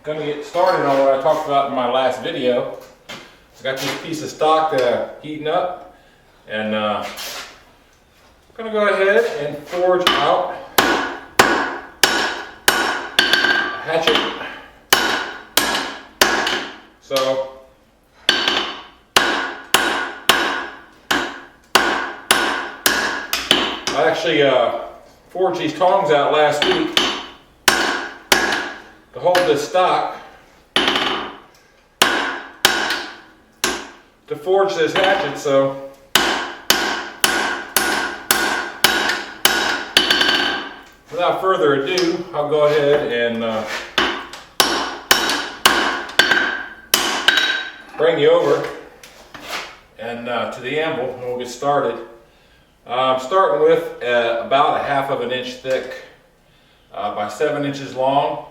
gonna get started on what I talked about in my last video. I got this piece of stock heating up, and I'm gonna go ahead and forge out a hatchet. So I actually forged these tongs out last week to hold this stock to forge this hatchet. So without further ado, I'll go ahead and bring you over and to the anvil, and we'll get started. I'm starting with about a 1/2 inch thick by 7 inches long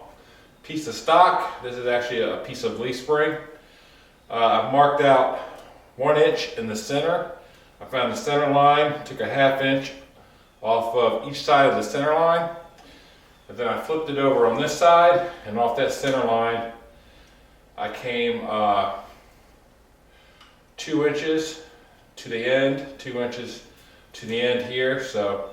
piece of stock. This is actually a piece of leaf spring. I've marked out 1 inch in the center. I found the center line, took a 1/2 inch off of each side of the center line, and then I flipped it over on this side, and off that center line I came 2 inches to the end, 2 inches to the end here. So,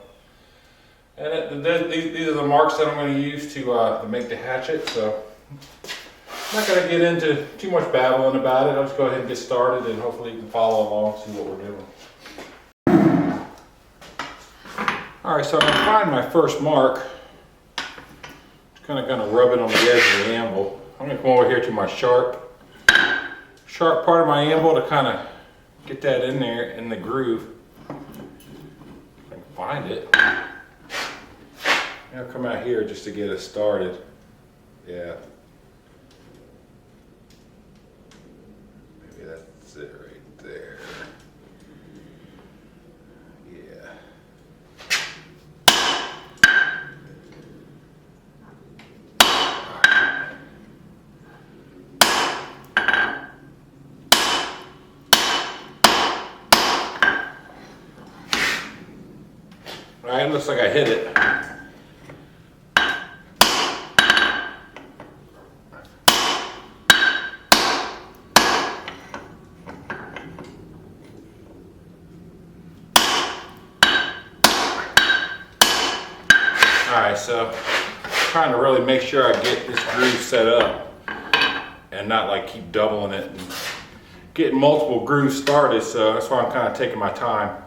and these are the marks that I'm going to use to make the hatchet. So I'm not going to get into too much babbling about it. I'll just go ahead and get started, and hopefully you can follow along, see what we're doing. Alright, so I'm going to find my first mark. Just kind of going to rub it on the edge of the anvil. I'm going to come over here to my sharp part of my anvil to kind of get that in there in the groove. If I can find it. I'll come out here just to get us started. Yeah. Maybe that's it right there. Yeah. All right, looks like I hit it. Alright, so I'm trying to really make sure I get this groove set up and not like keep doubling it and getting multiple grooves started. So that's why I'm kind of taking my time.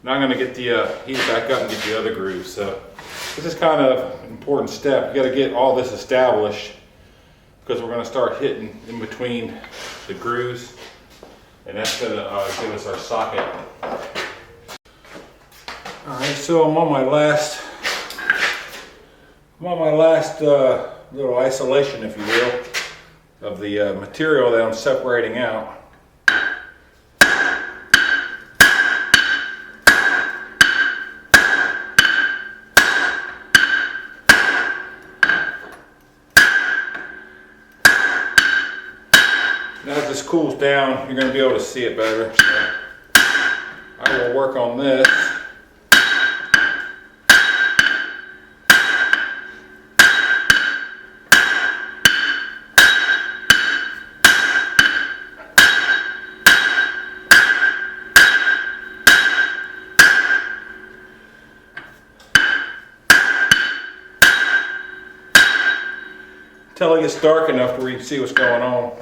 Now I'm going to get the heat back up and get the other grooves. So this is kind of an important step. You got to get all this established because we're going to start hitting in between the grooves, and that's going to give us our socket. Alright, so I'm on my last little isolation, if you will, of the material that I'm separating out. Now as this cools down, you're going to be able to see it better. So I will work on this. Until it gets dark enough where you can see what's going on.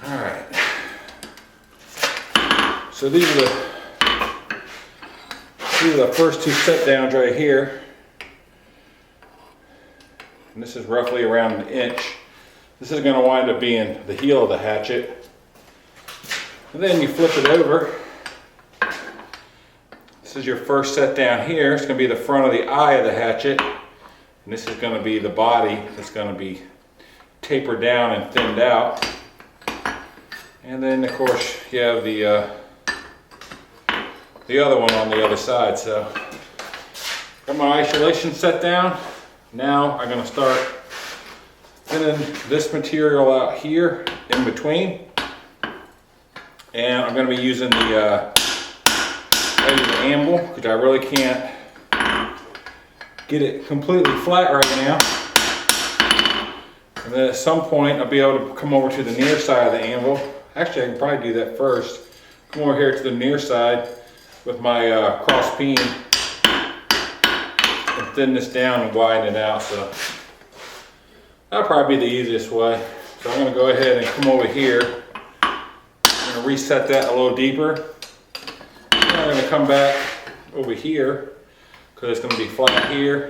Alright. So these are the first two set downs right here. And this is roughly around an inch. This is going to wind up being the heel of the hatchet. And then you flip it over. This is your first set down here. It's going to be the front of the eye of the hatchet. And this is going to be the body that's going to be tapered down and thinned out. And then of course you have the other one on the other side. So got my isolation set down. Now I'm going to start thinning this material out here in between. And I'm going to be using the anvil because I really can't get it completely flat right now. And then at some point I'll be able to come over to the near side of the anvil. Actually, I can probably do that first. Come over here to the near side with my cross peen and thin this down and widen it out. So that'll probably be the easiest way. So I'm going to go ahead and come over here. I'm going to reset that a little deeper. And I'm going to come back over here because it's going to be flat here.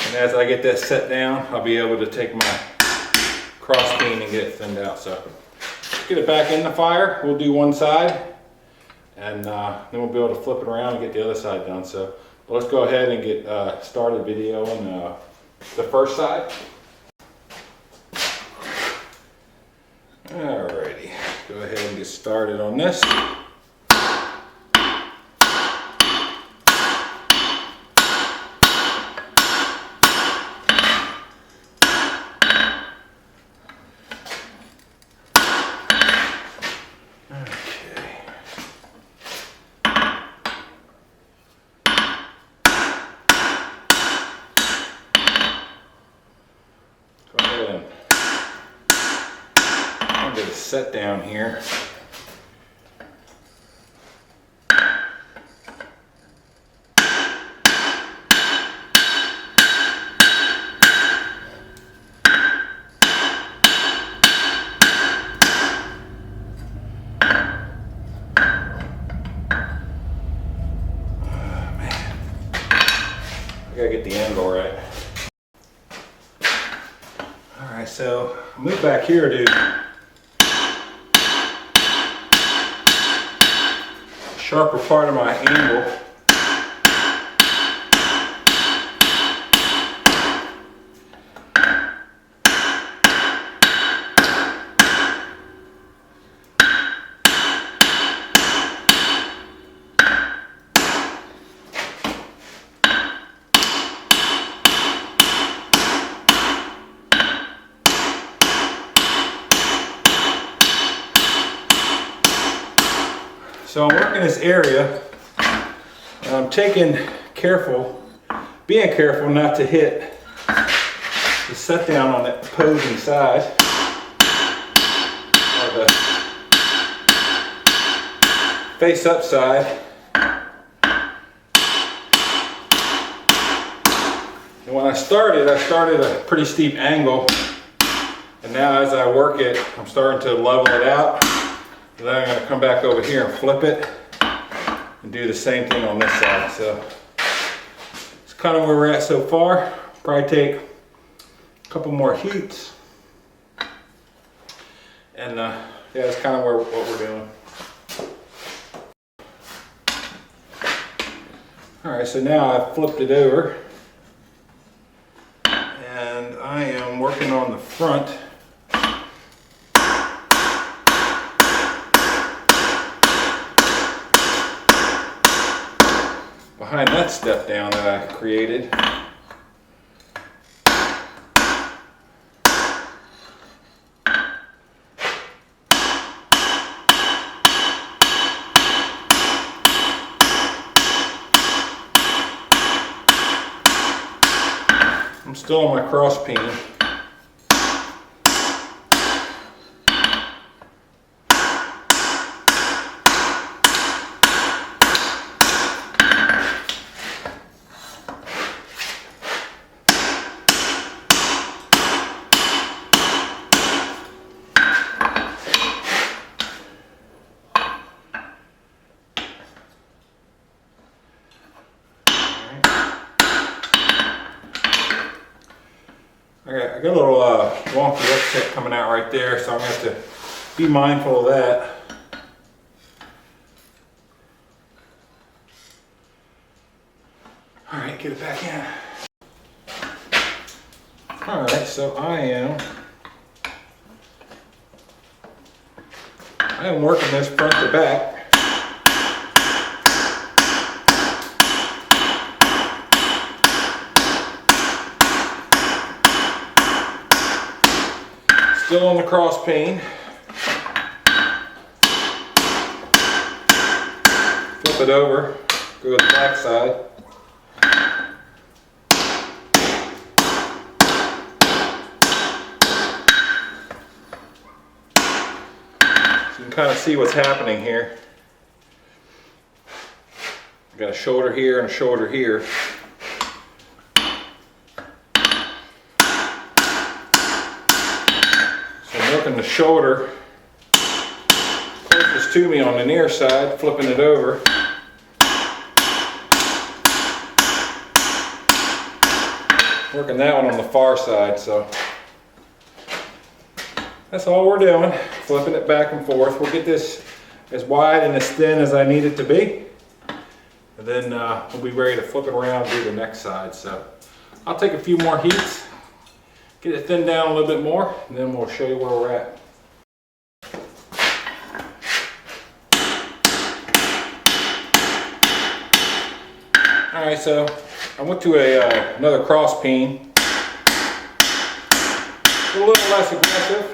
And as I get that set down, I'll be able to take my cross peen and get it thinned out. So let's get it back in the fire. We'll do one side, and then we'll be able to flip it around and get the other side done. So let's go ahead and get started video on the first side. Alrighty, go ahead and get started on this. Get it set down here. I gotta get the angle right. Alright, so move back here to sharper part of my angle. So I'm working this area. I'm being careful not to hit the set down on that opposing side, or the face up side. And when I started a pretty steep angle, and now as I work it, I'm starting to level it out. And then I'm going to come back over here and flip it and do the same thing on this side. So it's kind of where we're at so far. Probably take a couple more heats. And yeah, that's kind of what we're doing. Alright, so now I've flipped it over. And I am working on the front. Behind that step down that I created. I'm still on my cross peen. I got a little wonky upset coming out right there, so I'm going to have to be mindful of that. Alright, get it back in. Alright, so I am working this front to back. Still on the cross peen. flip it over, go to the back side. So you can kind of see what's happening here. I've got a shoulder here and a shoulder here. So I'm working the shoulder closest to me on the near side, flipping it over. Working that one on the far side, so that's all we're doing, flipping it back and forth. We'll get this as wide and as thin as I need it to be, and then we'll be ready to flip it around and do the next side. So I'll take a few more heats, get it thinned down a little bit more, and then we'll show you where we're at. Alright, so I went to another cross peen, a little less aggressive.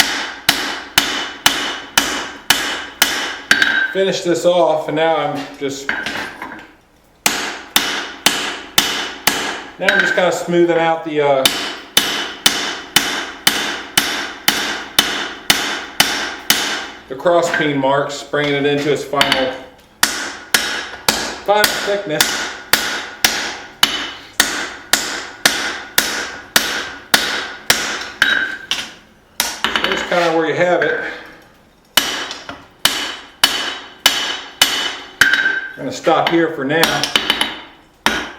Finished this off, and now I'm just kind of smoothing out the cross peen marks, bringing it into its final thickness. Kind of where you have it. I'm going to stop here for now. I'm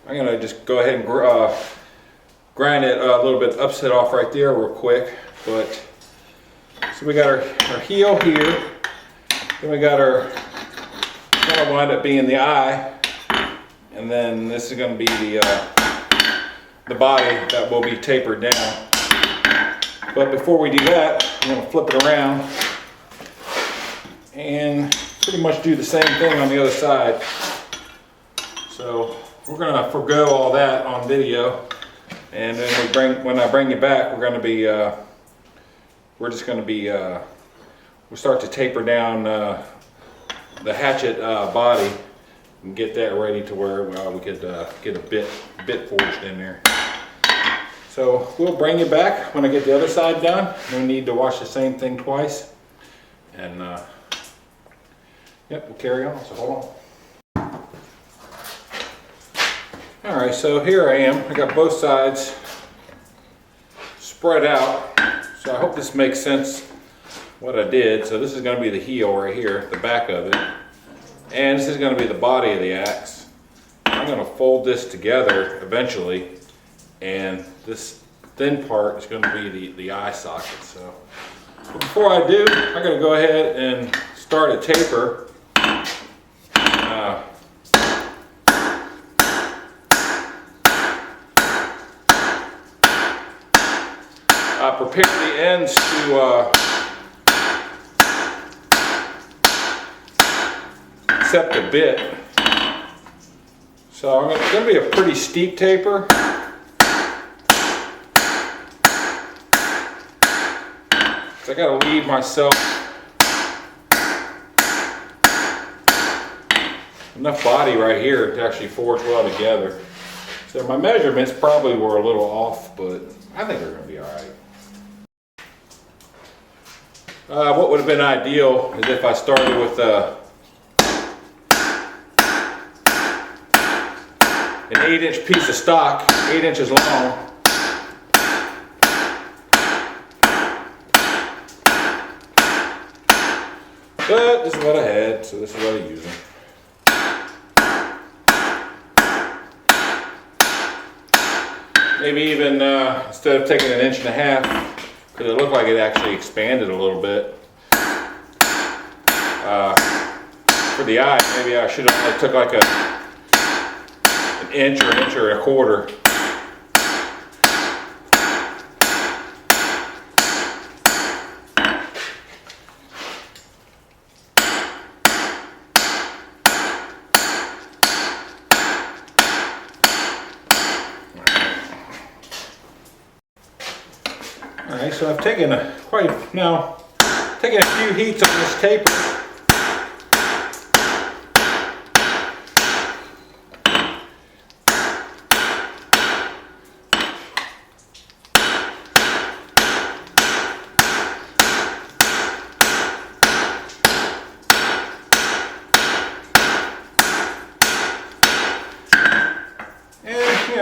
going to just go ahead and grind it a little bit, upset off right there real quick. But so we got our heel here, then we got our, going to wind up being the eye, and then this is going to be the body that will be tapered down. But before we do that, I'm going to flip it around and pretty much do the same thing on the other side. So we're going to forego all that on video, and then when I bring you back, we're going to be we'll start to taper down the hatchet body and get that ready to where we could get a bit forged in there. So we'll bring you back when I get the other side done. We need to wash the same thing twice. And yep, we'll carry on, so hold on. All right, so here I am. I got both sides spread out. So I hope this makes sense what I did. So this is gonna be the heel right here, the back of it. And this is gonna be the body of the axe. I'm gonna fold this together eventually, and this thin part is going to be the eye socket. So before I do, I'm going to go ahead and start a taper. I prepare the ends to accept a bit. So it's going to be a pretty steep taper. So I got to leave myself enough body right here to actually forge well together. So my measurements probably were a little off, but I think they're going to be all right. What would have been ideal is if I started with an 8-inch piece of stock, 8 inches long. But this is what I had, so this is what I'm using. Maybe even instead of taking 1.5 inches, because it looked like it actually expanded a little bit. For the eye, maybe I should have took like an inch or 1.25 inches. Alright, so I've taken a few heats on this taper.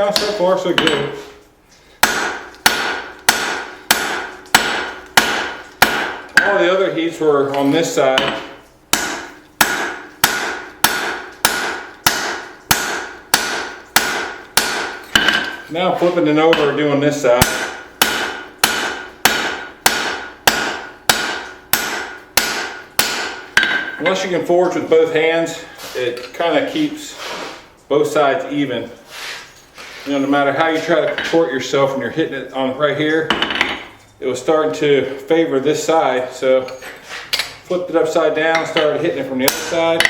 know, so far so good. All the other heats were on this side. Now I'm flipping it over and doing this side. Unless you can forge with both hands, it kind of keeps both sides even. You know, no matter how you try to contort yourself when you're hitting it on right here, it was starting to favor this side. So flipped it upside down, started hitting it from the other side.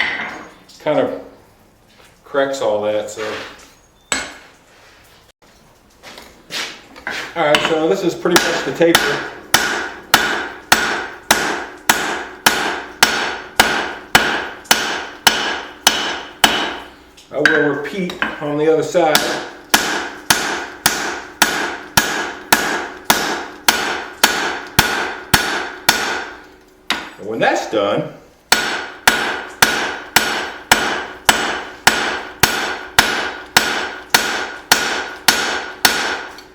Kind of corrects all that. So, all right, so this is pretty much the taper. I will repeat on the other side. And when that's done,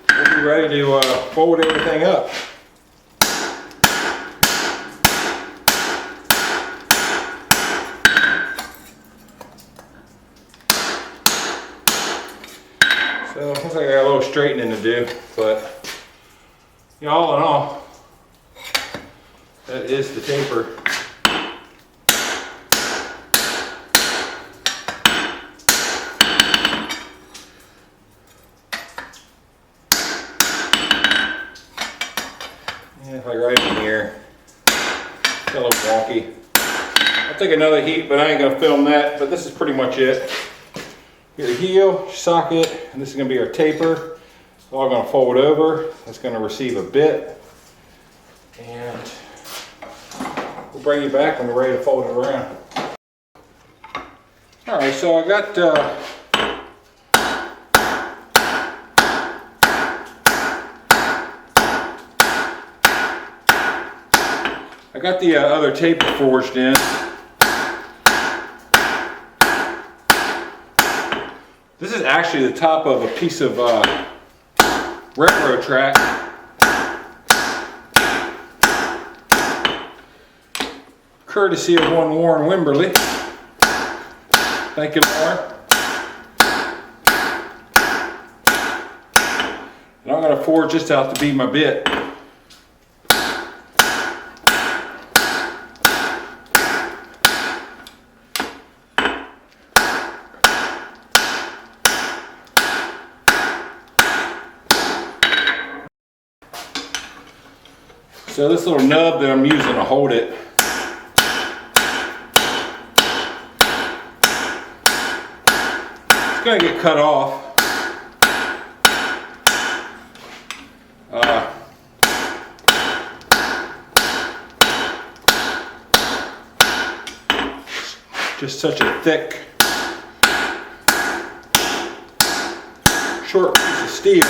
we'll be ready to fold everything up. So it looks like I got a little straightening to do, but you know, all in all, that is the taper. Yeah, like right in here, it's a little wonky. I'll take another heat, but I ain't gonna film that, but this is pretty much it. Your heel, socket, and this is going to be our taper. It's all going to fold over. It's going to receive a bit. And we'll bring you back when we're ready to fold it around. Alright, so I got the other taper forged in. This is actually the top of a piece of railroad track. Courtesy of one Warren Wimberly. Thank you, Warren. And I'm going to forge this out to be my bit. So this little nub that I'm using to hold it, it's going to get cut off. Just such a thick, short piece of steel.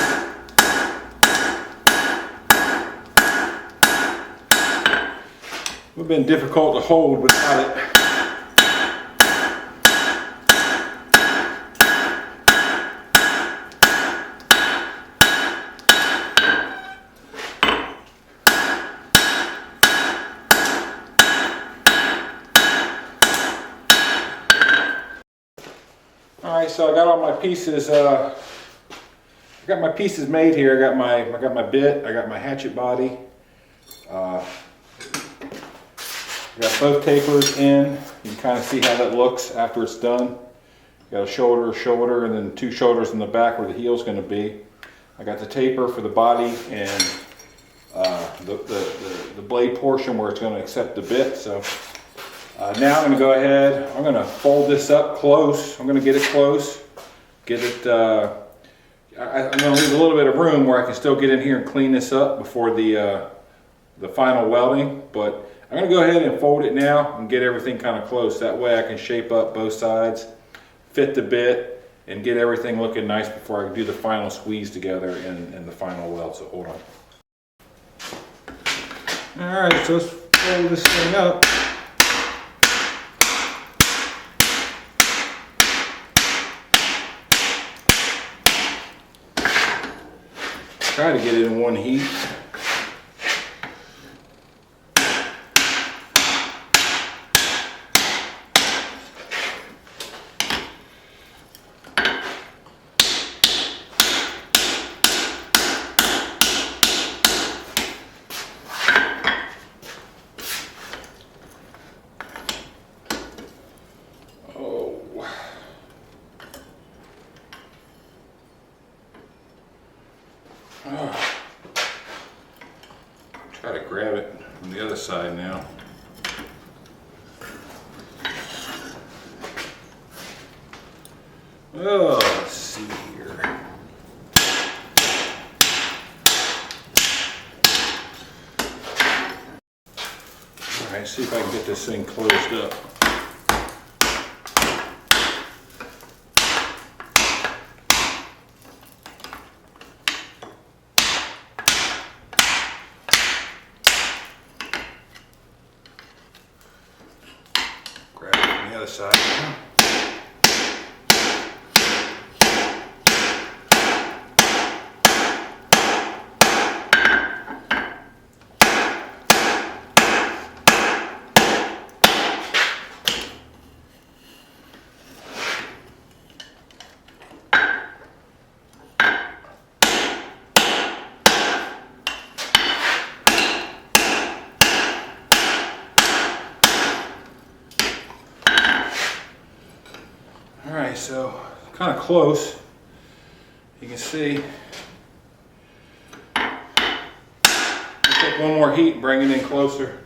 It would have been difficult to hold without it. Alright, so I got all my pieces I got my pieces made here. I got my bit, I got my hatchet body. I got both tapers in. You can kind of see how that looks after it's done. You got a shoulder, and then two shoulders in the back where the heel's going to be. I got the taper for the body and the blade portion where it's going to accept the bit. So now I'm going to go ahead. I'm going to fold this up close. I'm going to get it close. Get it. I'm going to leave a little bit of room where I can still get in here and clean this up before the final welding, but I'm going to go ahead and fold it now and get everything kind of close. That way I can shape up both sides, fit the bit, and get everything looking nice before I do the final squeeze together and the final weld. So hold on. Alright, so let's fold this thing up. try to get it in one heat. Try to grab it from the other side now. Oh, let's see here. All right, see if I can get this thing closed up. Grab it from the other side. All right, so kind of close. You can see. Take one more heat and bring it in closer.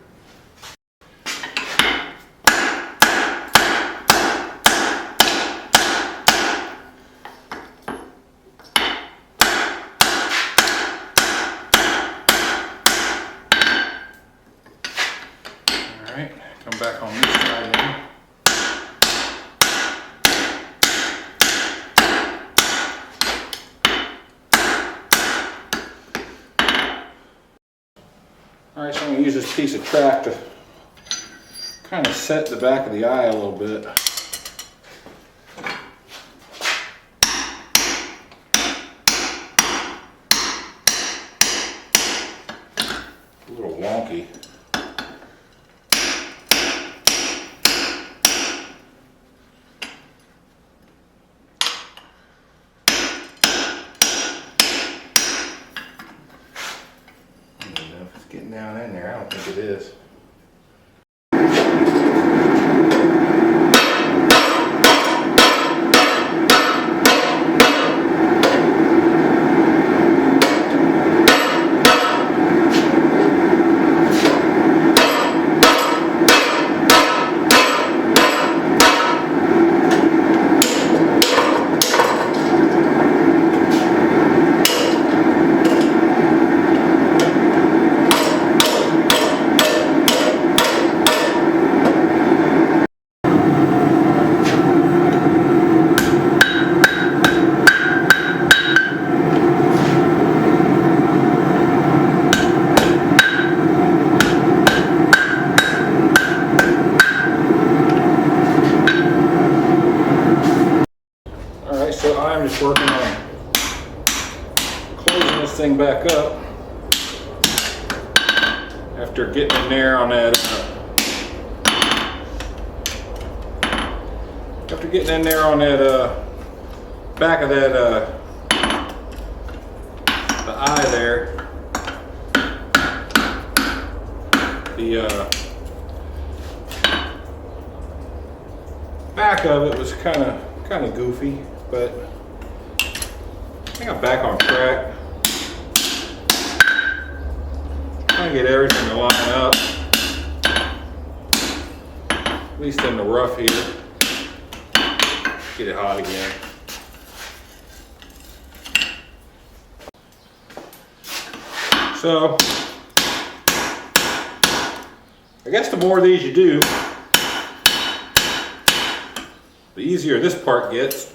All right, come back on this side now. All right, so I'm going to use this piece of track to kind of set the back of the eye a little bit. A little wonky. Getting down in there, I don't think it is. So I'm just working on closing this thing back up after getting in there on that back of that the eye there. The back of it was kind of goofy, but I think I'm back on track. Trying to get everything to line up, at least in the rough here. Get it hot again. So, I guess the more of these you do, the easier this part gets.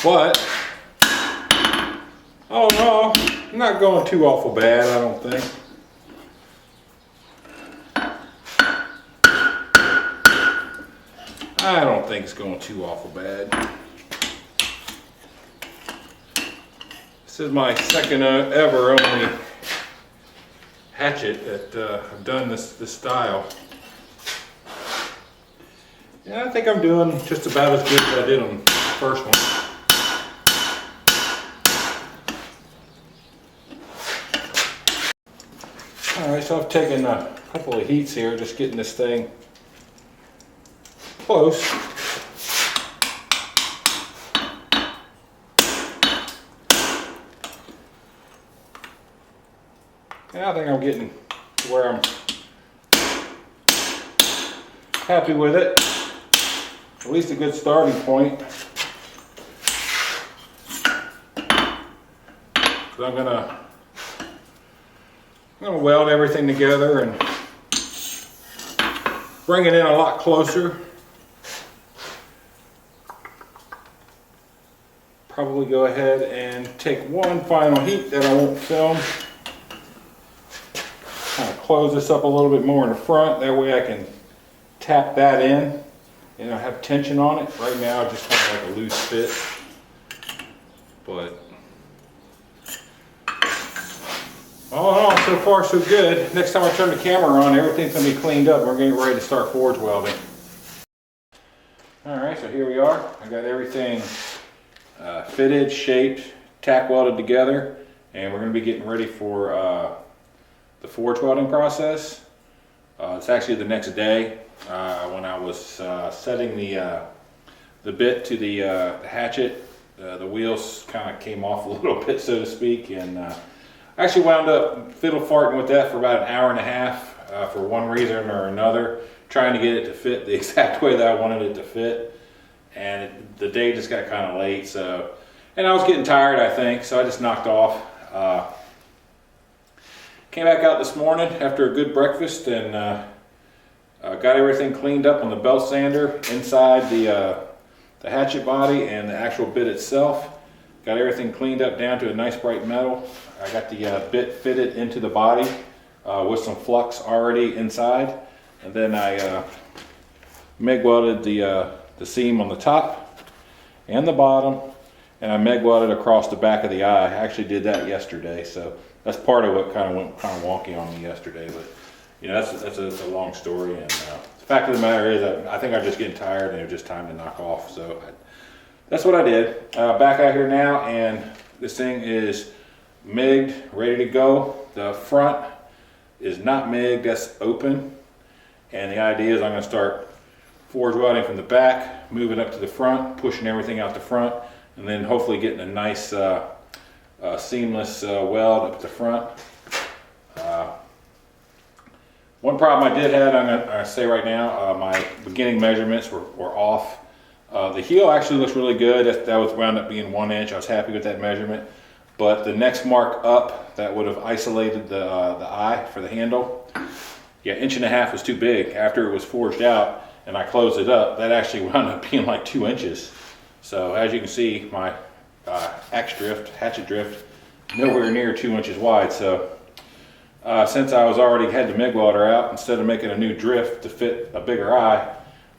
But, oh no, I'm not going too awful bad, I don't think. I don't think it's going too awful bad. This is my second ever only hatchet that I've done this style. Yeah, I think I'm doing just about as good as I did on the first one. Alright, so I've taken a couple of heats here, just getting this thing close. And I think I'm getting to where I'm happy with it. At least a good starting point. So I'm gonna weld everything together and bring it in a lot closer. Probably go ahead and take one final heat that I won't film. Kind of close this up a little bit more in the front. That way I can tap that in and I have tension on it. Right now it's just kind of like a loose fit. But all in all, so far so good. Next time I turn the camera on, everything's going to be cleaned up. We're getting ready to start forge welding. Alright, so here we are. I got everything fitted, shaped, tack welded together, and we're going to be getting ready for the forge welding process. It's actually the next day when I was setting the bit to the hatchet. The wheels kind of came off a little bit, so to speak, and I actually wound up fiddle farting with that for about an hour and a half for one reason or another, trying to get it to fit the exact way that I wanted it to fit. And the day just got kind of late, so, and I was getting tired, I think, so I just knocked off. Came back out this morning after a good breakfast and got everything cleaned up on the belt sander inside the hatchet body and the actual bit itself. Got everything cleaned up down to a nice bright metal. I got the bit fitted into the body with some flux already inside, and then I MIG welded the seam on the top and the bottom, and I MIG welded across the back of the eye. I actually did that yesterday, so that's part of what kind of went kind of wonky on me yesterday. But you know, that's a long story, and the fact of the matter is that I think I'm just getting tired and it was just time to knock off. So that's what I did. Back out here now, and this thing is MIG'd, ready to go. The front is not MIG'd, that's open, and the idea is I'm going to start forge welding from the back, moving up to the front, pushing everything out the front, and then hopefully getting a nice seamless weld up at the front. One problem I did have, I'm going to say right now, my beginning measurements were off. The heel actually looks really good. That was wound up being 1 inch. I was happy with that measurement. But the next mark up that would have isolated the eye for the handle, yeah, 1.5 inches was too big. After it was forged out and I closed it up, that actually wound up being like 2 inches. So as you can see, my axe drift, hatchet drift, nowhere near 2 inches wide. So since I was already had the MIG welder out, instead of making a new drift to fit a bigger eye,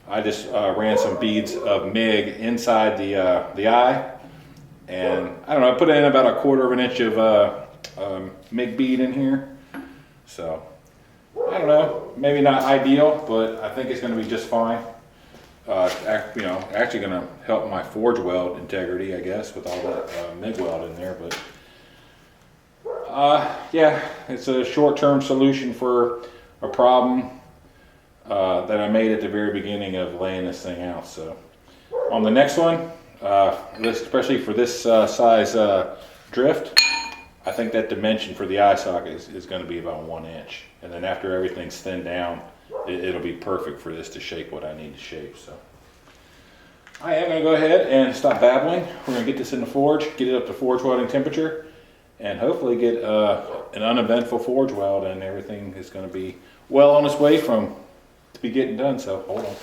I just ran some beads of MIG inside the eye, and I don't know, I put in about 1/4 inch of MIG bead in here. So I don't know, maybe not ideal, but I think it's going to be just fine. You know, actually going to help my forge weld integrity, I guess, with all that MIG weld in there. But yeah, it's a short-term solution for a problem that I made at the very beginning of laying this thing out. So on the next one, especially for this size drift, I think that dimension for the eye socket is going to be about 1 inch. And then after everything's thinned down, it'll be perfect for this to shape what I need to shape. So I am going to go ahead and stop babbling. We're going to get this in the forge, get it up to forge welding temperature, and hopefully get an uneventful forge weld, and everything is going to be well on its way to be getting done. So hold on.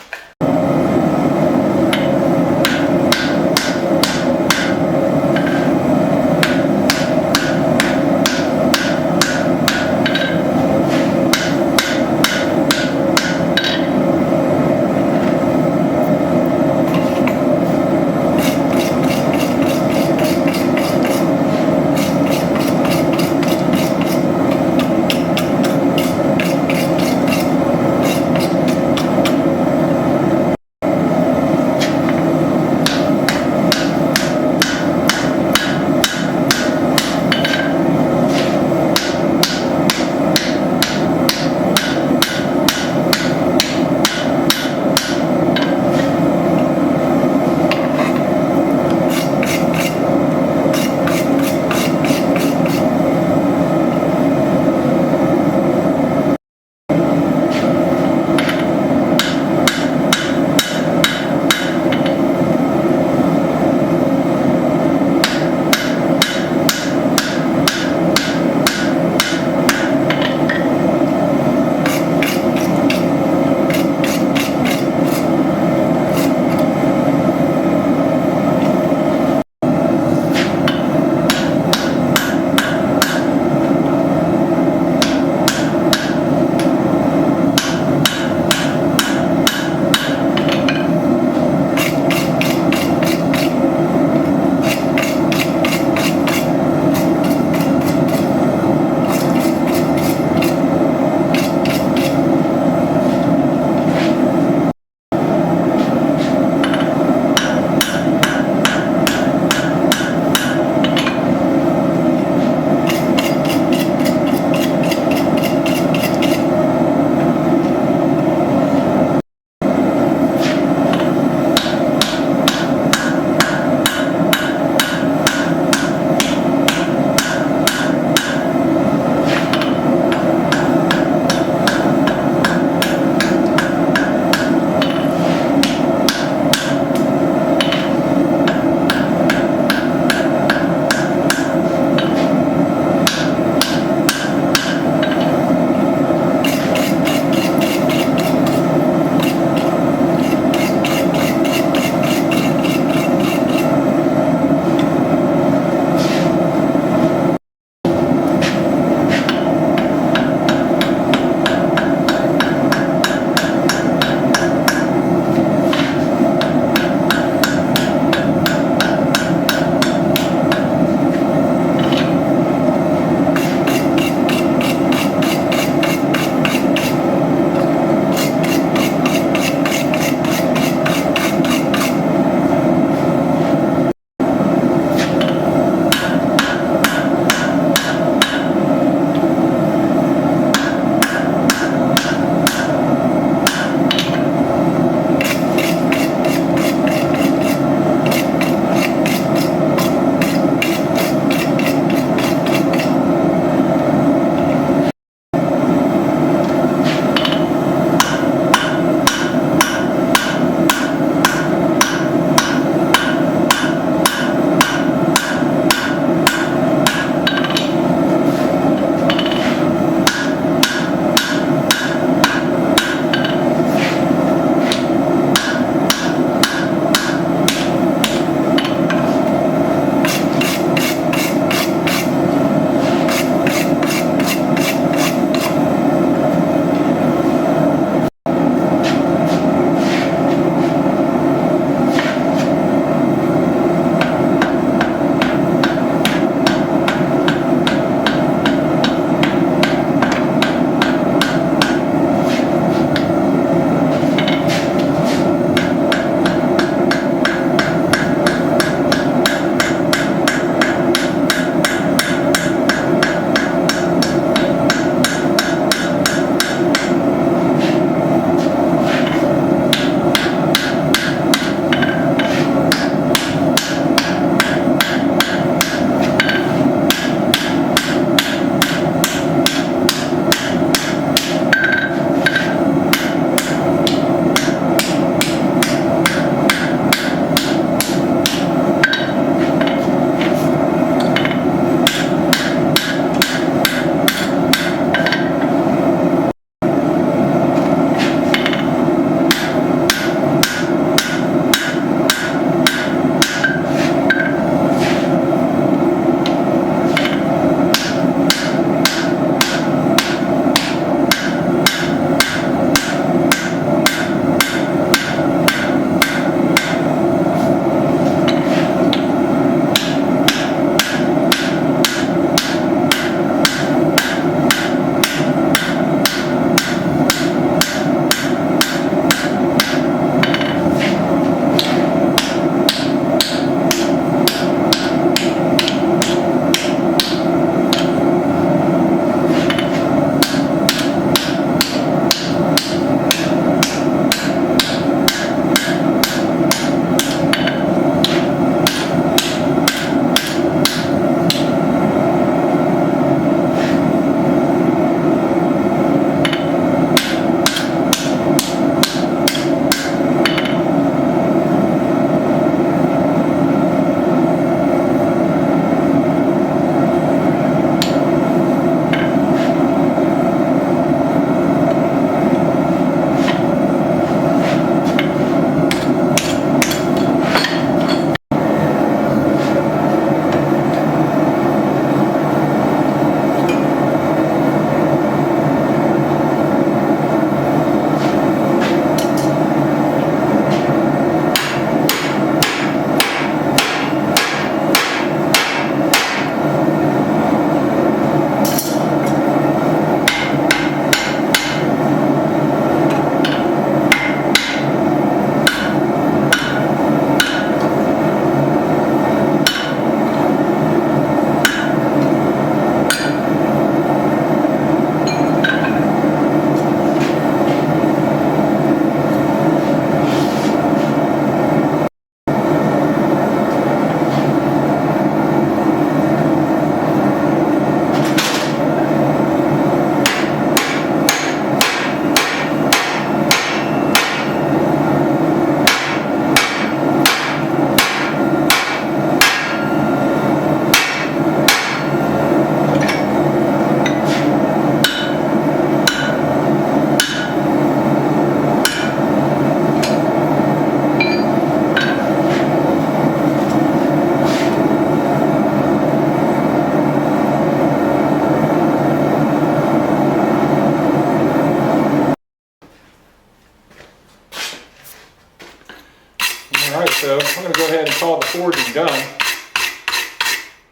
all the forging done.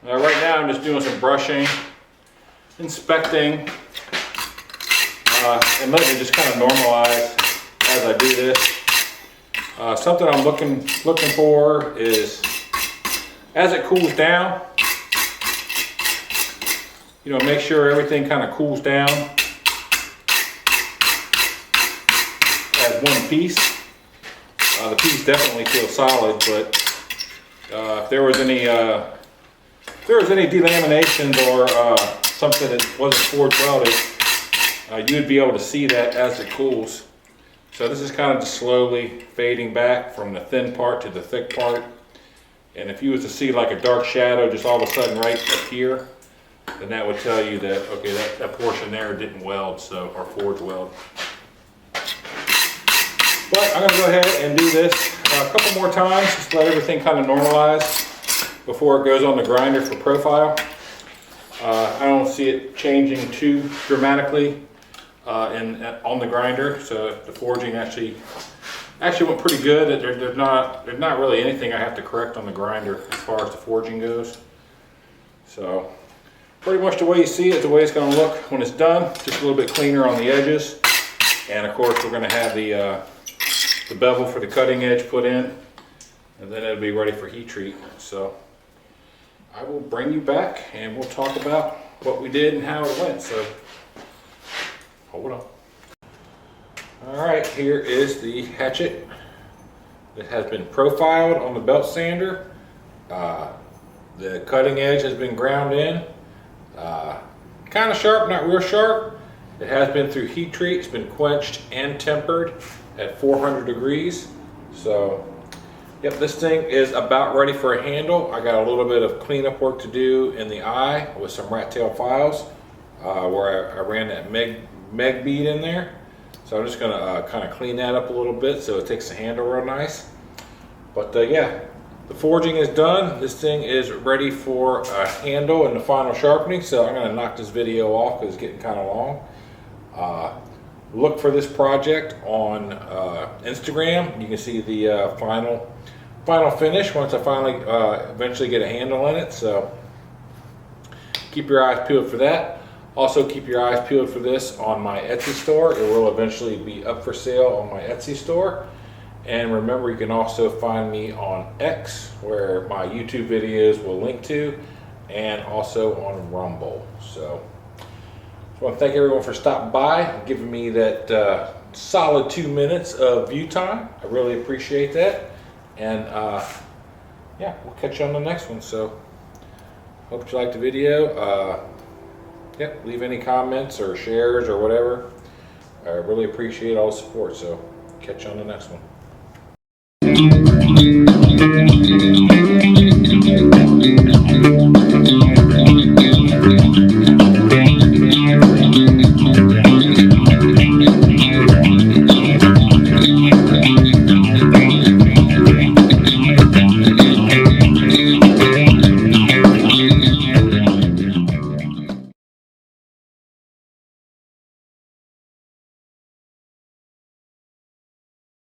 Right now I'm just doing some brushing, inspecting, and letting it just kind of normalize as I do this. Something I'm looking for is, as it cools down, you know, make sure everything kind of cools down as one piece. The piece definitely feels solid, but if there was any delaminations or something that wasn't forge welded, you would be able to see that as it cools. So this is kind of just slowly fading back from the thin part to the thick part. And if you was to see like a dark shadow just all of a sudden right up here, then that would tell you that, okay, that portion there didn't weld, so, or forge weld. But I'm gonna go ahead and do this a couple more times, just to let everything kind of normalize before it goes on the grinder for profile. I don't see it changing too dramatically on the grinder, so the forging actually went pretty good. There's not really anything I have to correct on the grinder as far as the forging goes. So pretty much the way you see it, the way it's going to look when it's done, just a little bit cleaner on the edges. And of course we're going to have the bevel for the cutting edge put in, and then it'll be ready for heat treat. So I will bring you back and we'll talk about what we did and how it went. So hold on. All right, here is the hatchet that has been profiled on the belt sander. The cutting edge has been ground in. Kind of sharp, not real sharp. It has been through heat treat. It's been quenched and tempered at 400 degrees. So, yep, this thing is about ready for a handle. I got a little bit of cleanup work to do in the eye with some rat tail files where I ran that meg bead in there. So I'm just gonna kind of clean that up a little bit so it takes the handle real nice. But yeah, the forging is done. This thing is ready for a handle and the final sharpening. So I'm gonna knock this video off because it's getting kind of long. Look for this project on Instagram. You can see the final finish once I finally eventually get a handle in it. So keep your eyes peeled for that. Also keep your eyes peeled for this on my Etsy store. It will eventually be up for sale on my Etsy store. And remember, you can also find me on X, where my YouTube videos will link to, and also on Rumble. So I want to thank everyone for stopping by and giving me that solid 2 minutes of view time. I really appreciate that. And yeah, we'll catch you on the next one. So hope you liked the video. Yeah, leave any comments or shares or whatever. I really appreciate all the support. So catch you on the next one.